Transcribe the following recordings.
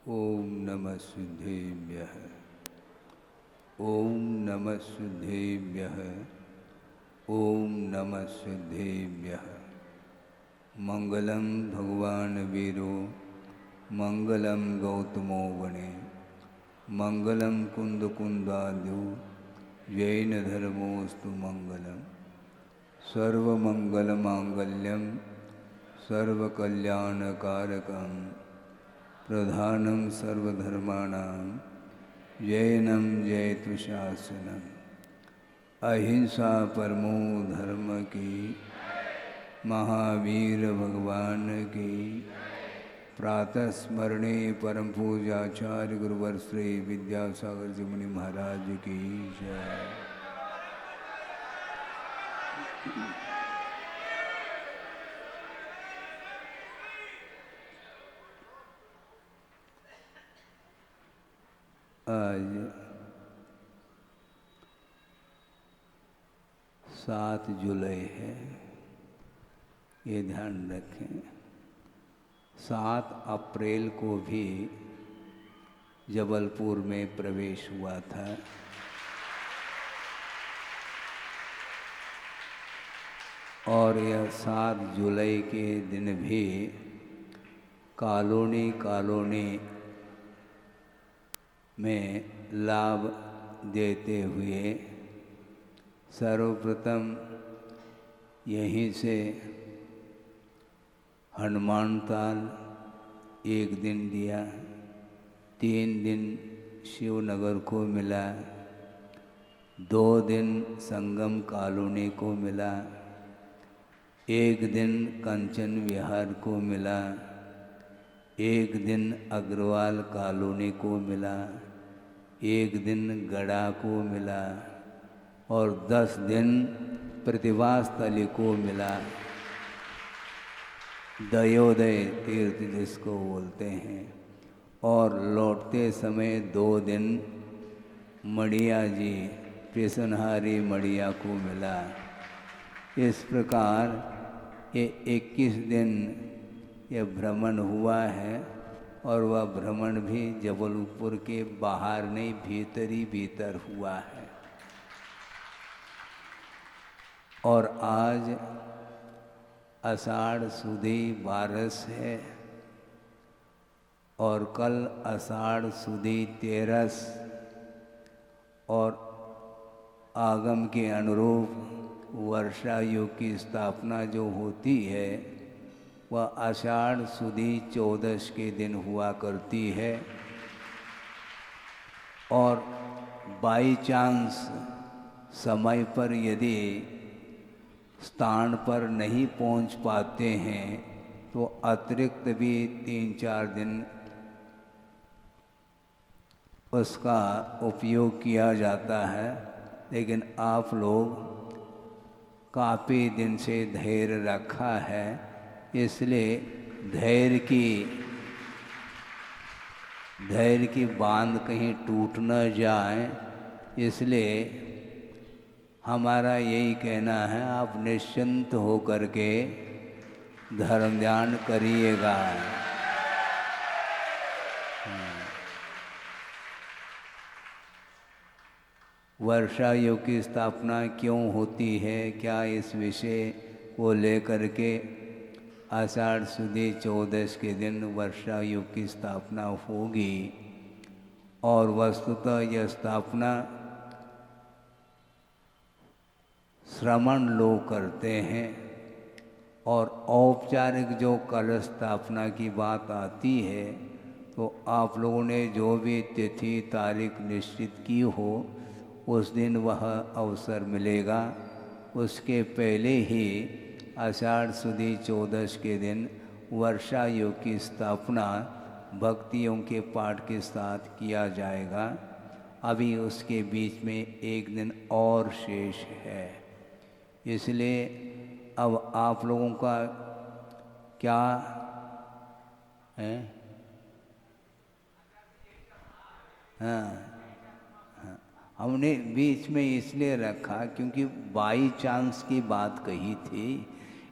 ओम नमः सिद्धेभ्यः। ओम नमः सिद्धेभ्यः। ओम नमः सिद्धेभ्यः। मंगलम भगवान वीरो मंगलम गौतमो वने मंगलम कुंद कुंदाद्यो जैन धर्मोस्तु मंगलम सर्वमंगलमांगल्यम सर्वकल्याणकारकम प्रधानम सर्वधर्माणां जैनम जयतु शासनम। अहिंसा परमो धर्म की, महावीर भगवान की। प्रातः स्मरणे परम पूजाचार्य गुरुवर श्री विद्यासागर जी मुनि महाराज की जय। आज 7 जुलाई है, ये ध्यान रखें। 7 अप्रैल को भी जबलपुर में प्रवेश हुआ था। और यह 7 जुलाई के दिन भी कॉलोनी में लाभ देते हुए सर्वप्रथम यहीं से हनुमान ताल 1 दिन दिया, 3 दिन शिवनगर को मिला, 2 दिन संगम कॉलोनी को मिला, 1 दिन कंचन विहार को मिला, 1 दिन अग्रवाल कॉलोनी को मिला, 1 दिन गड़ा को मिला और 10 दिन प्रतिभा स्थली को मिला। दयोदय तीर्थ जिसको बोलते हैं। और लौटते समय 2 दिन मड़िया जी पेशनहारी मड़िया को मिला। इस प्रकार ये 21 दिन यह भ्रमण हुआ है। और वह भ्रमण भी जबलपुर के बाहर नहीं, भीतर हुआ है। और आज आषाढ़ सुदी 12 है और कल आषाढ़ सुदी 13 और आगम के अनुरूप वर्षा योग की स्थापना जो होती है वह आषाढ़ सुदी 14 के दिन हुआ करती है। और बाई चांस समय पर यदि स्थान पर नहीं पहुंच पाते हैं तो अतिरिक्त भी 3-4 दिन उसका उपयोग किया जाता है। लेकिन आप लोग काफ़ी दिन से धैर्य रखा है, इसलिए धैर्य की बांध कहीं टूट न जाए, इसलिए हमारा यही कहना है, आप निश्चिंत हो करके धर्म ध्यान करिएगा। वर्षा योग की स्थापना क्यों होती है, क्या इस विषय को लेकर के आषाढ़ सुदी 14 के दिन वर्षा योग की स्थापना होगी। और वस्तुतः यह स्थापना श्रमण लोग करते हैं। और औपचारिक जो कलश स्थापना की बात आती है तो आप लोगों ने जो भी तिथि तारीख निश्चित की हो उस दिन वह अवसर मिलेगा। उसके पहले ही आषाढ़ सुदी 14 के दिन वर्षा योग की स्थापना भक्तियों के पाठ के साथ किया जाएगा। अभी उसके बीच में 1 दिन और शेष है। इसलिए अब आप लोगों का क्या है? हाँ, हमने बीच में इसलिए रखा क्योंकि बाई चांस की बात कही थी।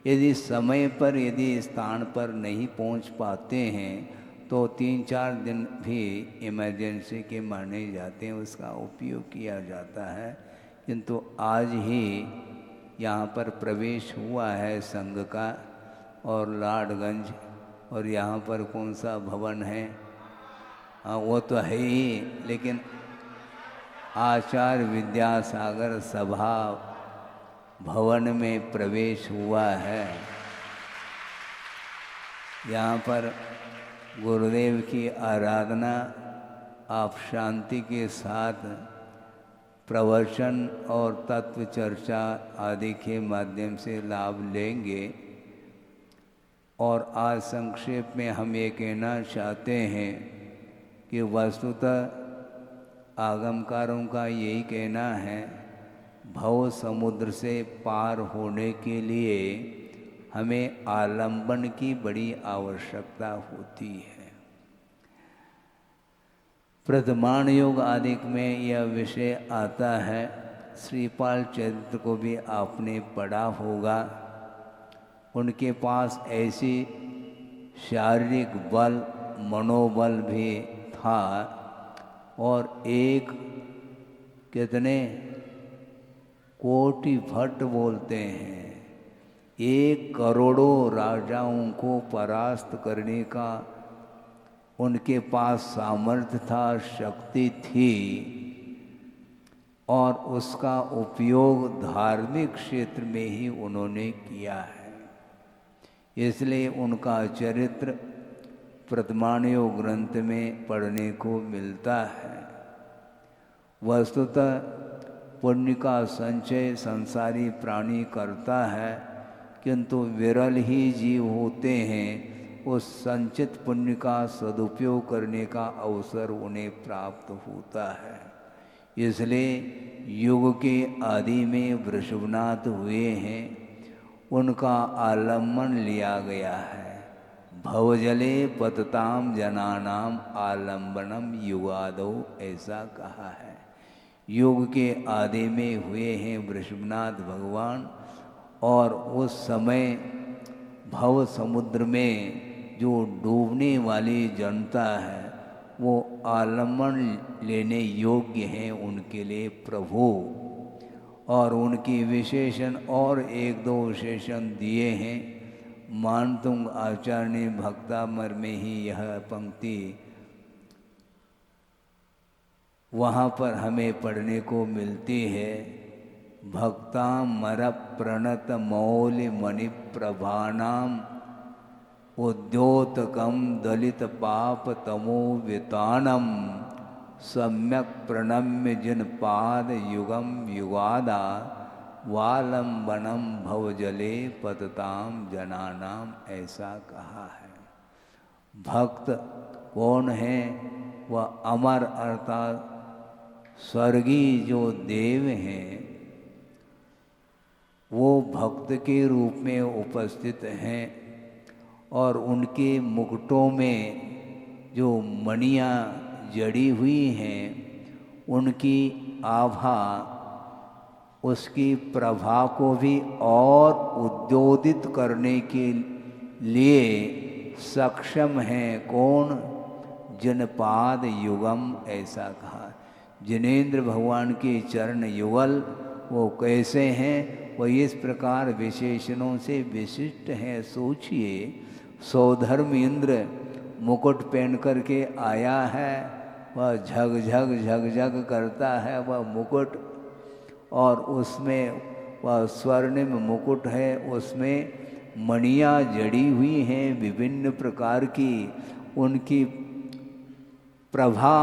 यदि समय पर यदि स्थान पर नहीं पहुंच पाते हैं तो 3-4 दिन भी इमरजेंसी के माने जाते हैं, उसका उपयोग किया जाता है। किंतु आज ही यहाँ पर प्रवेश हुआ है संघ का, और लाडगंज, और यहाँ पर कौन सा भवन है, हाँ वो तो है ही, लेकिन आचार्य विद्यासागर सभा भवन में प्रवेश हुआ है। यहाँ पर गुरुदेव की आराधना आप शांति के साथ प्रवचन और तत्व चर्चा आदि के माध्यम से लाभ लेंगे। और आज संक्षेप में हम ये कहना चाहते हैं कि वस्तुतः आगमकारों का यही कहना है, भव समुद्र से पार होने के लिए हमें आलंबन की बड़ी आवश्यकता होती है। प्रथमाण योग आदि में यह विषय आता है। श्रीपाल चरित्र को भी आपने पढ़ा होगा। उनके पास ऐसी शारीरिक बल, मनोबल भी था, और एक कितने कोटि भट्ट बोलते हैं, 1 करोड़ों राजाओं को परास्त करने का उनके पास सामर्थ्य था, शक्ति थी, और उसका उपयोग धार्मिक क्षेत्र में ही उन्होंने किया है। इसलिए उनका चरित्र प्रथमाण्यो ग्रंथ में पढ़ने को मिलता है। वस्तुतः पुण्य का संचय संसारी प्राणी करता है, किंतु विरल ही जीव होते हैं उस संचित पुण्य का सदुपयोग करने का अवसर उन्हें प्राप्त होता है। इसलिए युग के आदि में वृषभनाथ हुए हैं, उनका आलम्बन लिया गया है। भवजले पतताम जनानाम आलम्बनम युगादो, ऐसा कहा है। युग के आदि में हुए हैं वृषभनाथ भगवान, और उस समय भव समुद्र में जो डूबने वाली जनता है वो आलम्बन लेने योग्य हैं उनके लिए प्रभु। और उनकी विशेषण और 1-2 विशेषण दिए हैं। मानतुंग आचार्य ने भक्तामर में ही यह पंक्ति वहाँ पर हमें पढ़ने को मिलती है। भक्तामर प्रणत मौलि मणि प्रभानाम उद्योतकम दलित पाप तमो वितानम सम्यक प्रणम्य जिन पाद युगम युगादा वालंबनम भवजले पतताम जनानाम, ऐसा कहा है। भक्त कौन है? वह अमर अर्थात स्वर्गीय जो देव हैं वो भक्त के रूप में उपस्थित हैं, और उनके मुकुटों में जो मणियाँ जड़ी हुई हैं उनकी आभा उसकी प्रभा को भी और उद्योदित करने के लिए सक्षम हैं। कौन? जिनपाद युगम, ऐसा कहा। जिनेंद्र भगवान के चरण युगल वो कैसे हैं? वो इस प्रकार विशेषणों से विशिष्ट हैं। सोचिए, सौधर्म इंद्र मुकुट पहन करके आया है, वह झग झग झग झग करता है वह मुकुट, और उसमें वह स्वर्णिम मुकुट है, उसमें मणियाँ जड़ी हुई हैं विभिन्न प्रकार की, उनकी प्रभा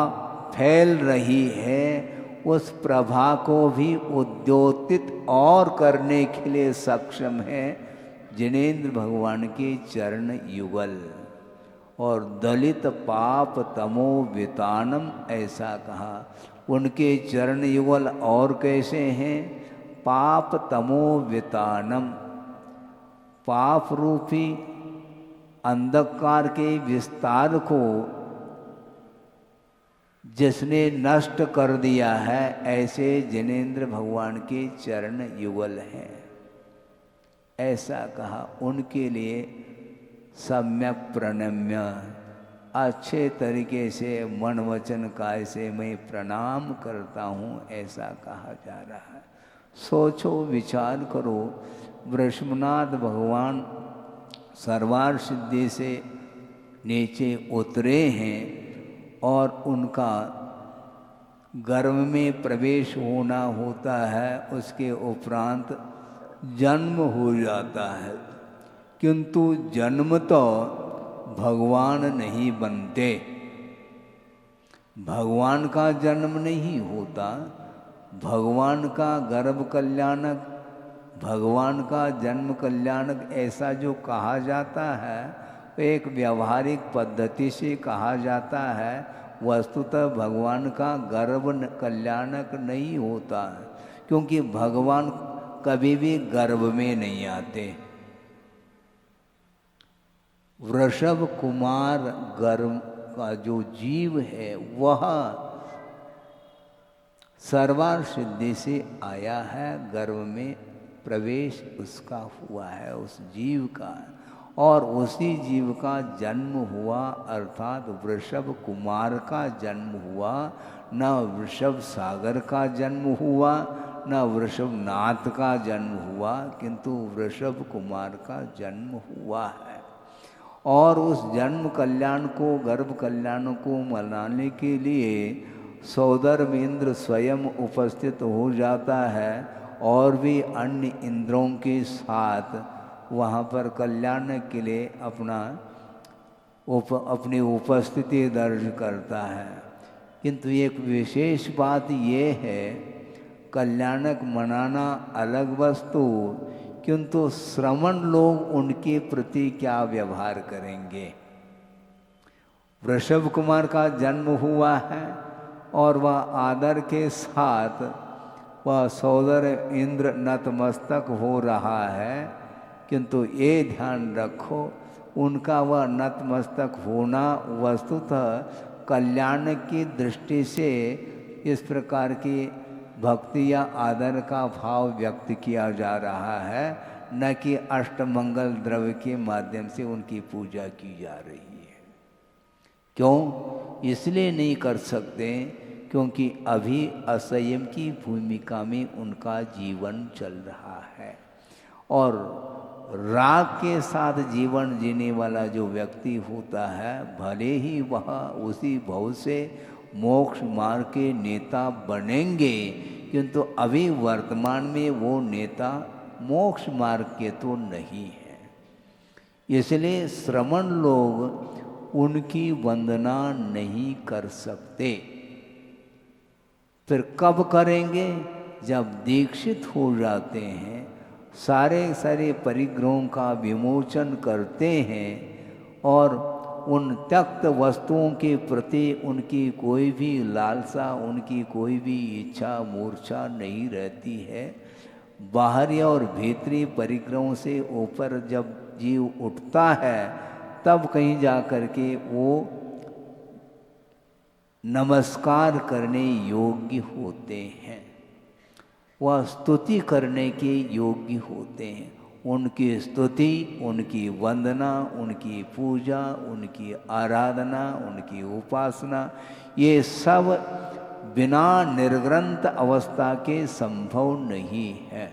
फैल रही है। उस प्रभा को भी उद्योतित और करने के लिए सक्षम है जिनेंद्र भगवान के चरण युगल। और दलित पाप तमो वितानम, ऐसा कहा। उनके चरण युगल और कैसे हैं? पाप तमो वितानम, पाप रूपी अंधकार के विस्तार को जिसने नष्ट कर दिया है, ऐसे जिनेंद्र भगवान के चरण युगल हैं, ऐसा कहा। उनके लिए सम्यक प्रणम्य अच्छे तरीके से मन वचन काय से मैं प्रणाम करता हूँ, ऐसा कहा जा रहा है। सोचो, विचार करो, वृषभनाथ भगवान सर्वार सिद्धि से नीचे उतरे हैं और उनका गर्भ में प्रवेश होना होता है, उसके उपरांत जन्म हो जाता है। किंतु जन्म तो भगवान नहीं बनते, भगवान का जन्म नहीं होता। भगवान का गर्भ कल्याणक, भगवान का जन्म कल्याणक ऐसा जो कहा जाता है, एक व्यावहारिक पद्धति से कहा जाता है। वस्तुतः भगवान का गर्भ कल्याणक नहीं होता है, क्योंकि भगवान कभी भी गर्भ में नहीं आते। वृषभ कुमार गर्भ का जो जीव है वह सर्वार सिद्धि से आया है, गर्भ में प्रवेश उसका हुआ है, उस जीव का, और उसी जीव का जन्म हुआ, अर्थात वृषभ कुमार का जन्म हुआ। न वृषभ सागर का जन्म हुआ, न वृषभ नाथ का जन्म हुआ, किंतु वृषभ कुमार का जन्म हुआ है। और उस जन्म कल्याण को, गर्भ कल्याण को मनाने के लिए सौदर्भ इंद्र स्वयं उपस्थित हो जाता है और भी अन्य इंद्रों के साथ वहाँ पर कल्याण के लिए अपनी उपस्थिति दर्ज करता है। किंतु एक विशेष बात ये है, कल्याणक मनाना अलग वस्तु, किंतु श्रमण लोग उनके प्रति क्या व्यवहार करेंगे। वृषभ कुमार का जन्म हुआ है और वह आदर के साथ वह सौदर इंद्र नतमस्तक हो रहा है, किंतु ये ध्यान रखो, उनका वह नतमस्तक होना वस्तुतः कल्याण की दृष्टि से इस प्रकार की भक्ति या आदर का भाव व्यक्त किया जा रहा है, न कि अष्टमंगल द्रव्य के माध्यम से उनकी पूजा की जा रही है। क्यों? इसलिए नहीं कर सकते क्योंकि अभी असंयम की भूमिका में उनका जीवन चल रहा है, और राग के साथ जीवन जीने वाला जो व्यक्ति होता है, भले ही वह उसी भव से मोक्ष मार्ग के नेता बनेंगे, किंतु अभी वर्तमान में वो नेता मोक्ष मार्ग के तो नहीं है। इसलिए श्रमण लोग उनकी वंदना नहीं कर सकते। फिर कब करेंगे? जब दीक्षित हो जाते हैं, सारे परिग्रहों का विमोचन करते हैं और उन त्यक्त वस्तुओं के प्रति उनकी कोई भी लालसा, उनकी कोई भी इच्छा मूर्छा नहीं रहती है। बाहरी और भीतरी परिग्रहों से ऊपर जब जीव उठता है, तब कहीं जा कर के वो नमस्कार करने योग्य होते हैं, वह स्तुति करने के योग्य होते हैं। उनकी स्तुति, उनकी वंदना, उनकी पूजा, उनकी आराधना, उनकी उपासना, ये सब बिना निर्ग्रंथ अवस्था के संभव नहीं है।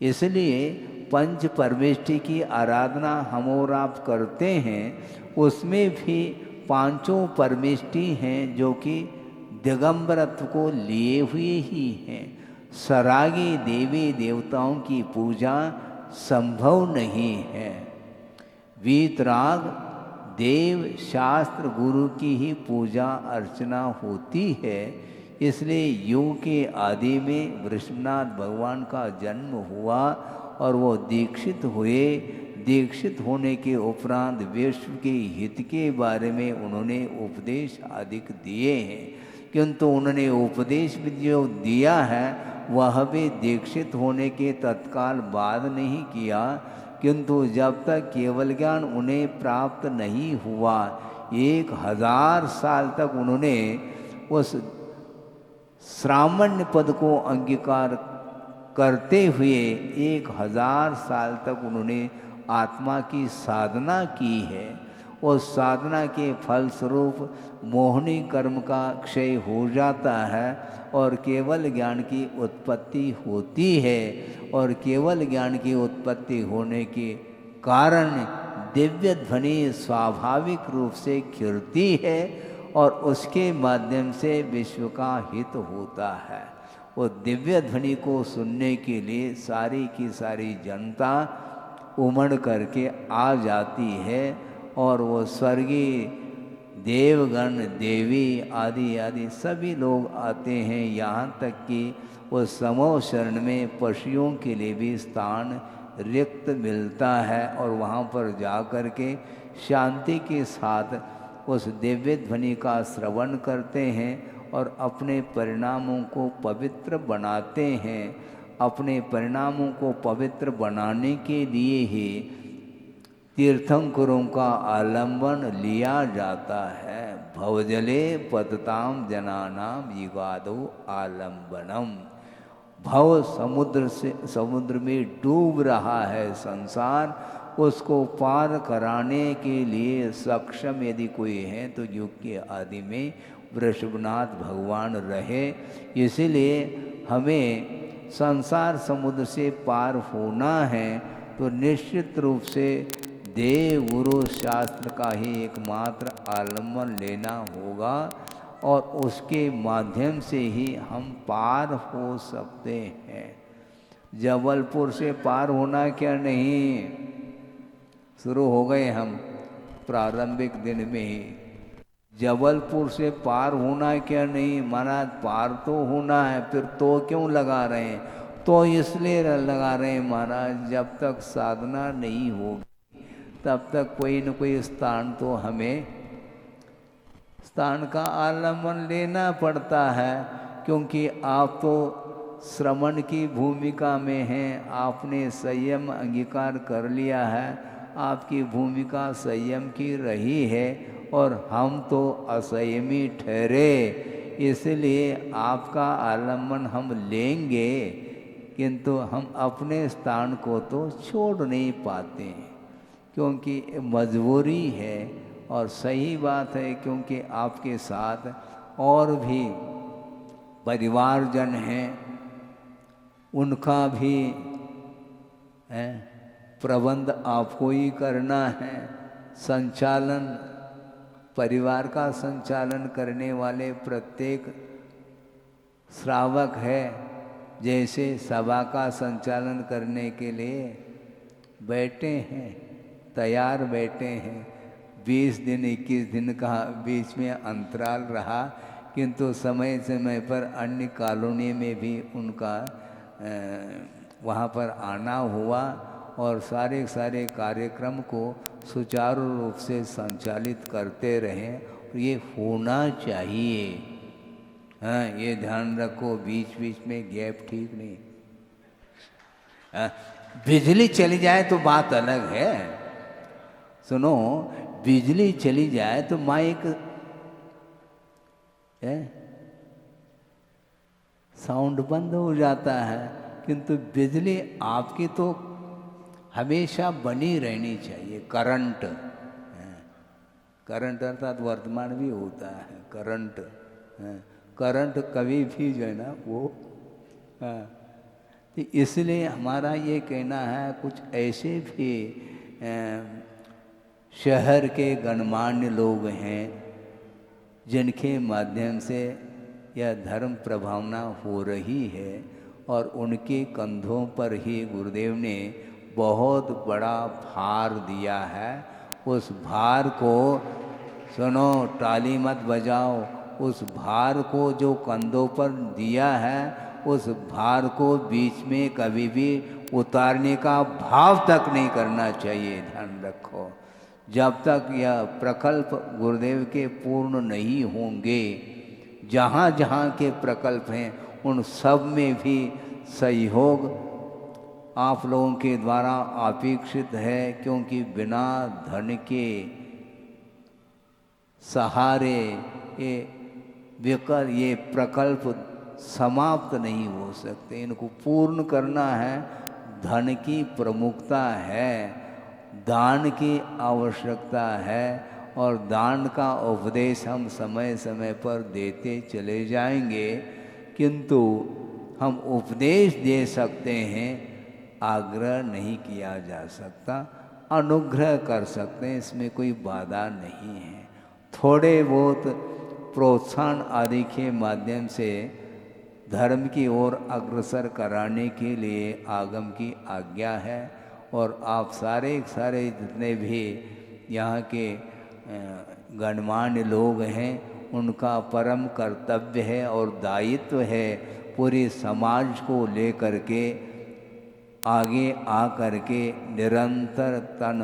इसलिए पंच परमेष्टि की आराधना हम और आप करते हैं, उसमें भी पांचों परमेष्टि हैं जो कि दिगंबरत्व को लिए हुए ही हैं। सरागी देवी देवताओं की पूजा संभव नहीं है। वीतराग देव शास्त्र गुरु की ही पूजा अर्चना होती है। इसलिए युग के आदि में वृषभनाथ भगवान का जन्म हुआ और वो दीक्षित हुए। दीक्षित होने के उपरांत विश्व के हित के बारे में उन्होंने उपदेश अधिक दिए हैं, किंतु उन्होंने उपदेश भी जो दिया है वह भी दीक्षित होने के तत्काल बाद नहीं किया, किंतु जब तक केवल ज्ञान उन्हें प्राप्त नहीं हुआ, 1000 साल तक उन्होंने उस श्रामण्य पद को अंगीकार करते हुए 1000 साल तक उन्होंने आत्मा की साधना की है। उस साधना के फलस्वरूप मोहनी कर्म का क्षय हो जाता है और केवल ज्ञान की उत्पत्ति होती है। और केवल ज्ञान की उत्पत्ति होने के कारण दिव्य ध्वनि स्वाभाविक रूप से खिलती है और उसके माध्यम से विश्व का हित होता है। वो दिव्य ध्वनि को सुनने के लिए सारी की सारी जनता उमड़ करके आ जाती है और वो स्वर्गीय देवगण देवी आदि आदि सभी लोग आते हैं। यहाँ तक कि वो समो शरण में पशुओं के लिए भी स्थान रिक्त मिलता है और वहाँ पर जा कर के शांति के साथ उस दिव्य ध्वनि का श्रवण करते हैं और अपने परिणामों को पवित्र बनाते हैं। अपने परिणामों को पवित्र बनाने के लिए ही तीर्थंकरों का आलंबन लिया जाता है। भवजले पतताम जनानाम युगादो आलंबनम। भव समुद्र में डूब रहा है संसार, उसको पार कराने के लिए सक्षम यदि कोई है तो युग के आदि में वृषभनाथ भगवान रहे। इसीलिए हमें संसार समुद्र से पार होना है तो निश्चित रूप से देव गुरु शास्त्र का ही एकमात्र आलम्बन लेना होगा और उसके माध्यम से ही हम पार हो सकते हैं। जबलपुर से पार होना क्या नहीं, शुरू हो गए हम प्रारंभिक दिन में ही। जबलपुर से पार होना क्या नहीं, महाराज पार तो होना है, फिर तो क्यों लगा रहे हैं? तो इसलिए लगा रहे हैं महाराज, जब तक साधना नहीं होगी तब तक कोई न कोई स्थान तो हमें स्थान का आलम्बन लेना पड़ता है। क्योंकि आप तो श्रवण की भूमिका में हैं, आपने संयम अंगीकार कर लिया है, आपकी भूमिका संयम की रही है और हम तो असंयमी ठहरे, इसलिए आपका आलम्बन हम लेंगे, किंतु हम अपने स्थान को तो छोड़ नहीं पाते हैं क्योंकि मजबूरी है। और सही बात है, क्योंकि आपके साथ और भी परिवारजन हैं, उनका भी प्रबंध आपको ही करना है। संचालन, परिवार का संचालन करने वाले प्रत्येक श्रावक है, जैसे सभा का संचालन करने के लिए बैठे हैं, तैयार बैठे हैं। 20 दिन 21 दिन का बीच में अंतराल रहा, किंतु समय समय पर अन्य कॉलोनी में भी उनका वहाँ पर आना हुआ और सारे कार्यक्रम को सुचारू रूप से संचालित करते रहें। ये होना चाहिए। हाँ, ये ध्यान रखो, बीच बीच में गैप ठीक नहीं। बिजली चली जाए तो बात अलग है, सुनो, बिजली चली जाए तो माइक साउंड बंद हो जाता है, किंतु बिजली आपकी तो हमेशा बनी रहनी चाहिए। करंट, करंट अर्थात वर्तमान भी होता है करंट। करंट कभी भी जो है ना वो, इसलिए हमारा ये कहना है, कुछ ऐसे भी शहर के गणमान्य लोग हैं जिनके माध्यम से यह धर्म प्रभावना हो रही है और उनके कंधों पर ही गुरुदेव ने बहुत बड़ा भार दिया है। उस भार को, सुनो, टाली मत बजाओ, उस भार को जो कंधों पर दिया है, उस भार को बीच में कभी भी उतारने का भाव तक नहीं करना चाहिए। ध्यान रखो, जब तक यह प्रकल्प गुरुदेव के पूर्ण नहीं होंगे, जहाँ जहाँ के प्रकल्प हैं उन सब में भी सहयोग आप लोगों के द्वारा अपेक्षित है, क्योंकि बिना धन के सहारे ये प्रकल्प समाप्त नहीं हो सकते। इनको पूर्ण करना है, धन की प्रमुखता है दान की आवश्यकता है और दान का उपदेश हम समय समय पर देते चले जाएंगे, किंतु हम उपदेश दे सकते हैं, आग्रह नहीं किया जा सकता, अनुग्रह कर सकते हैं, इसमें कोई बाधा नहीं है। थोड़े बहुत प्रोत्साहन आदि के माध्यम से धर्म की ओर अग्रसर कराने के लिए आगम की आज्ञा है। और आप सारे जितने भी यहाँ के गणमान्य लोग हैं, उनका परम कर्तव्य है और दायित्व है पूरे समाज को लेकर के आगे आ कर के निरंतर तन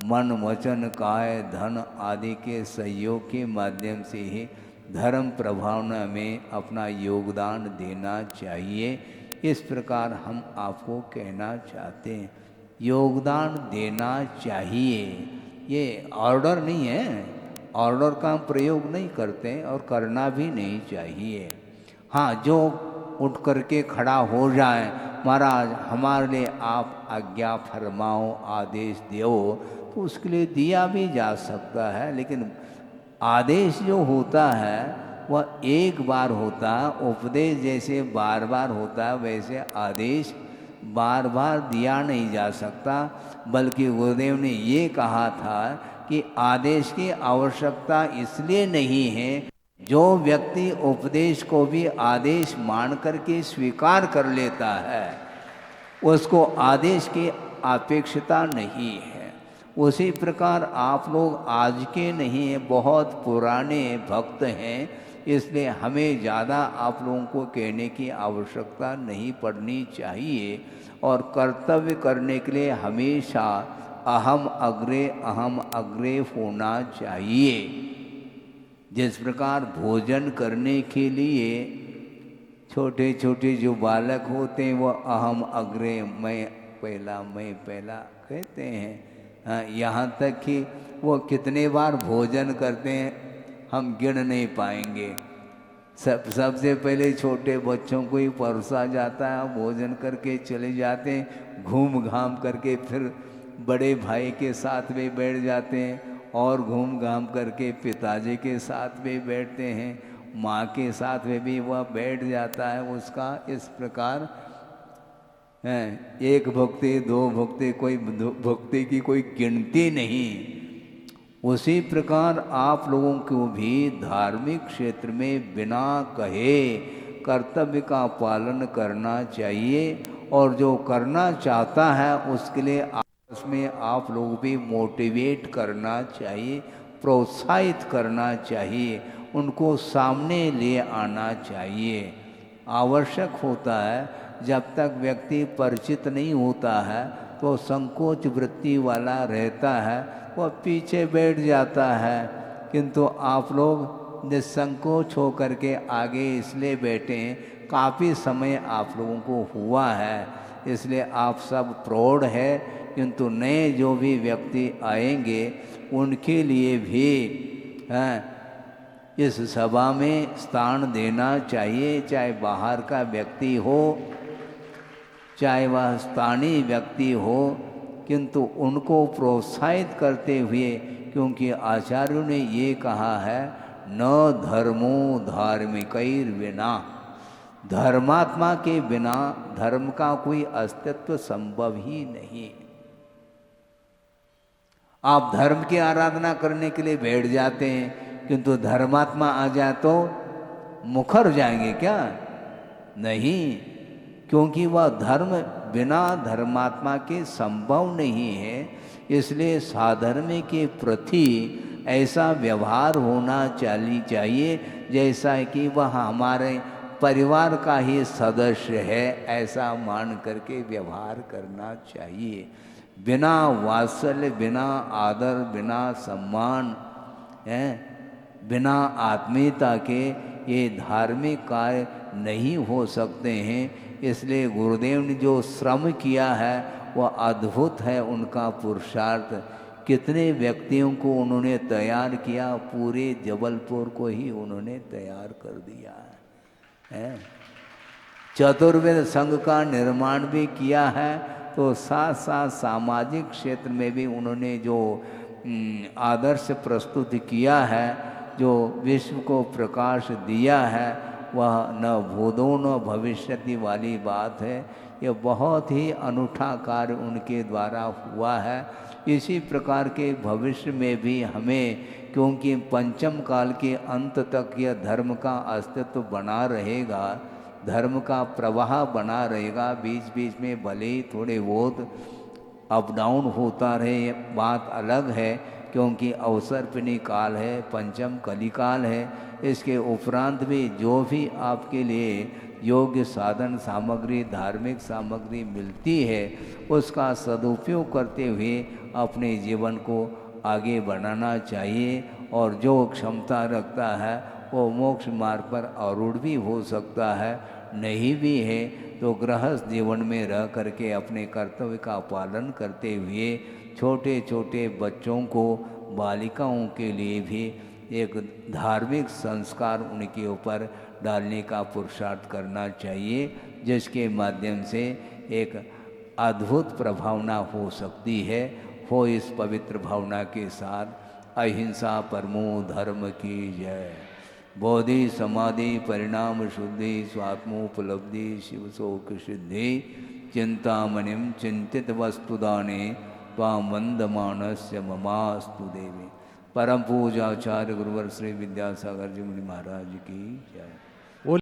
मन वचन काय धन आदि के सहयोग के माध्यम से ही धर्म प्रभावना में अपना योगदान देना चाहिए। इस प्रकार हम आपको कहना चाहते हैं, योगदान देना चाहिए। ये ऑर्डर नहीं है, ऑर्डर का हम प्रयोग नहीं करते और करना भी नहीं चाहिए। हाँ, जो उठ करके खड़ा हो जाए, महाराज हमारे लिए आप आज्ञा फरमाओ, आदेश दो, तो उसके लिए दिया भी जा सकता है। लेकिन आदेश जो होता है वह एक बार होता है, उपदेश जैसे बार बार होता है वैसे आदेश बार बार दिया नहीं जा सकता। बल्कि गुरुदेव ने ये कहा था कि आदेश की आवश्यकता इसलिए नहीं है, जो व्यक्ति उपदेश को भी आदेश मान करके स्वीकार कर लेता है उसको आदेश की अपेक्षता नहीं है। उसी प्रकार आप लोग आज के नहीं हैं, बहुत पुराने भक्त हैं, इसलिए हमें ज़्यादा आप लोगों को कहने की आवश्यकता नहीं पड़नी चाहिए। और कर्तव्य करने के लिए हमेशा अहम अग्रे होना चाहिए। जिस प्रकार भोजन करने के लिए छोटे छोटे जो बालक होते हैं वह अहम अग्रे, मैं पहला कहते हैं। यहाँ तक कि वो कितने बार भोजन करते हैं हम गिन नहीं पाएंगे। सबसे पहले छोटे बच्चों को ही परोसा जाता है, भोजन करके चले जाते हैं, घूम घाम करके फिर बड़े भाई के साथ में बैठ जाते हैं और घूम घाम करके पिताजी के साथ में बैठते हैं, माँ के साथ में भी वह बैठ जाता है उसका। इस प्रकार एक भक्ति दो भक्ति, कोई भक्ति की कोई गिनती नहीं। उसी प्रकार आप लोगों को भी धार्मिक क्षेत्र में बिना कहे कर्तव्य का पालन करना चाहिए। और जो करना चाहता है उसके लिए आपस में आप लोग भी मोटिवेट करना चाहिए, प्रोत्साहित करना चाहिए, उनको सामने ले आना चाहिए। आवश्यक होता है, जब तक व्यक्ति परिचित नहीं होता है तो संकोच वृत्ति वाला रहता है, वह पीछे बैठ जाता है। किंतु आप लोग निसंकोच हो करके आगे इसलिए बैठे हैं, काफ़ी समय आप लोगों को हुआ है, इसलिए आप सब प्रौढ़ है। किंतु नए जो भी व्यक्ति आएंगे उनके लिए भी इस सभा में स्थान देना चाहिए। चाहे बाहर का व्यक्ति हो, चाहे वह स्थानीय व्यक्ति हो, किंतु उनको प्रोत्साहित करते हुए, क्योंकि आचार्यों ने ये कहा है, न धर्मो धार्मिकैर विना, धर्मात्मा के बिना धर्म का कोई अस्तित्व संभव ही नहीं। आप धर्म की आराधना करने के लिए बैठ जाते हैं, किंतु धर्मात्मा आ जाए तो मुखर जाएंगे क्या? नहीं, क्योंकि वह धर्म बिना धर्मात्मा के संभव नहीं है। इसलिए साधर्म के प्रति ऐसा व्यवहार होना चाहिए जैसा कि वह हमारे परिवार का ही सदस्य है, ऐसा मान करके व्यवहार करना चाहिए। बिना वात्सल्य, बिना आदर, बिना सम्मान, बिना आत्मीयता के ये धार्मिक कार्य नहीं हो सकते हैं। इसलिए गुरुदेव ने जो श्रम किया है वह अद्भुत है, उनका पुरुषार्थ। कितने व्यक्तियों को उन्होंने तैयार किया, पूरे जबलपुर को ही उन्होंने तैयार कर दिया है। चतुर्वेद संघ का निर्माण भी किया है तो साथ साथ सामाजिक क्षेत्र में भी उन्होंने जो आदर्श प्रस्तुत किया है, जो विश्व को प्रकाश दिया है, वह न भूतो न भविष्यति वाली बात है। यह बहुत ही अनूठा कार्य उनके द्वारा हुआ है। इसी प्रकार के भविष्य में भी हमें, क्योंकि पंचम काल के अंत तक यह धर्म का अस्तित्व बना रहेगा, धर्म का प्रवाह बना रहेगा। बीच बीच में भले ही थोड़े बहुत अप डाउन होता रहे, बात अलग है, क्योंकि अवसर्पिणी काल है, पंचम कलिकाल है। इसके उपरांत भी जो भी आपके लिए योग्य साधन सामग्री, धार्मिक सामग्री मिलती है, उसका सदुपयोग करते हुए अपने जीवन को आगे बढ़ाना चाहिए। और जो क्षमता रखता है वो मोक्ष मार्ग पर आरूढ़ भी हो सकता है, नहीं भी है तो गृहस्थ जीवन में रह करके अपने कर्तव्य का पालन करते हुए छोटे छोटे बच्चों को, बालिकाओं के लिए भी एक धार्मिक संस्कार उनके ऊपर डालने का पुरुषार्थ करना चाहिए, जिसके माध्यम से एक अद्भुत प्रभावना हो सकती है। हो इस पवित्र भावना के साथ अहिंसा परमो धर्म की जय। बोधि समाधि परिणाम शुद्धि स्वात्मोपलब्धि शिव शोक सिद्धि चिंतामणिम चिंतित वस्तुदाने त्वां वंदमानस्य ममास्तु देवी। परम पूज्य आचार्य गुरुवर श्री विद्यासागर जी मुनि महाराज की जय।